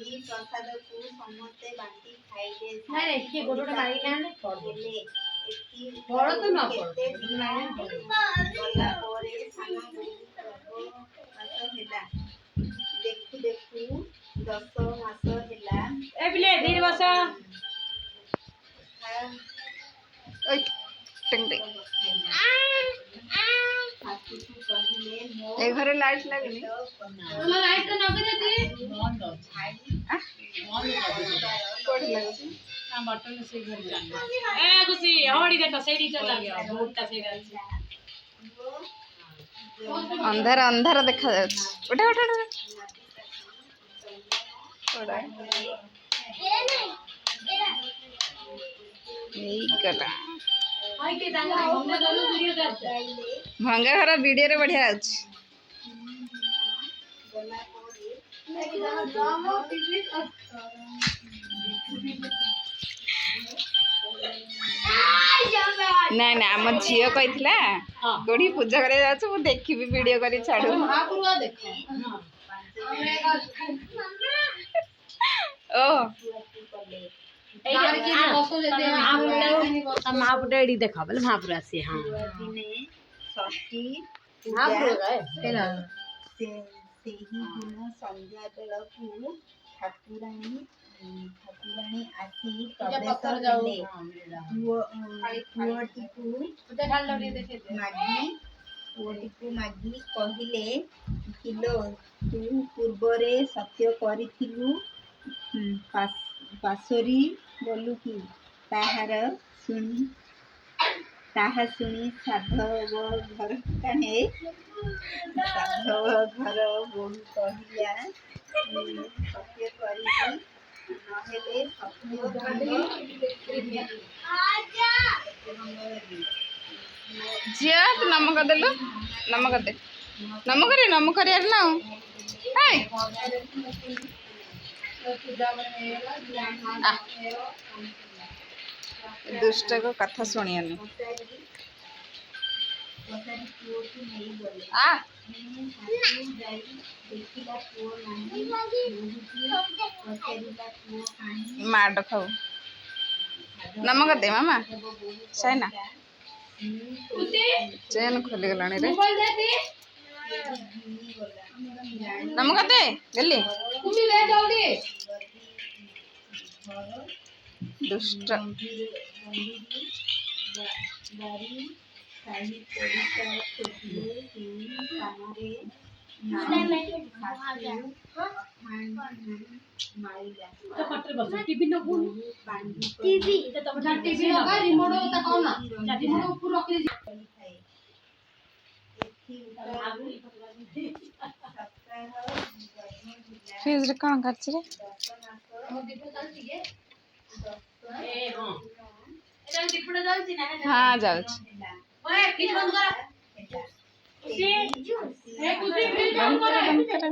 प्रसाद को समस्ते बांटी खाइले नहीं किए गोटोटा मारी ना पड़ले बड़ तो ना पड़ गला परे साना मास होला देखु देखु 10 मास होला ए बिले धीरे बस ओय टिंग टिंग ए घरे लाइट लागनी हम लाइट तो नगे देती बंद कोड लागछ हां बटन से घर जान ए खुशी हवड़ी देखो सेडी चला गया बोर्डटा से गया अंधार अंधार देखा जाछ उठा उठा उठा ओडा एई गला हाय के दांगा भंगा गलो वीडियो करते भंगा घर वीडियो रे बढ़िया अछि नहीं ना हम झियो कहितला गोड़ी पूजा करे जाछ मु देखिबी वीडियो करी छाडू महापुरुआ देखो ओ महापुरुआ देखा बोले महापुरुआ से हां दिने षष्ठी महापुरुआ से ही दिन संध्या बेलकू ठाकुराणी आसी प्रवेश कले पुओटीकू मागी कहिले किलो तू पूर्वरे सत्य करिथिलु पासरी बोलू कि ताहा शुणी साधव घर काहे साधव घर बोलू कहिला सत्य करी नहेले झिया तू नमक देलु नमक दे नमक रे ना हाय दुष्ट को कथा सुनियनी आ माड खाऊ नमक दे मामा सैना चैन खोली गलानी रे नमक दे गली दुष्ट टीवी लगा रिमोट होता कौन ना रिमोट ऊपर रख दे फ्रिज रे कौन करछ रे ए हां एटा दीपड़ा जाउची ना हां जाउछ ओए फ्रिज बंद कर ए कुछ फ्रिज बंद कर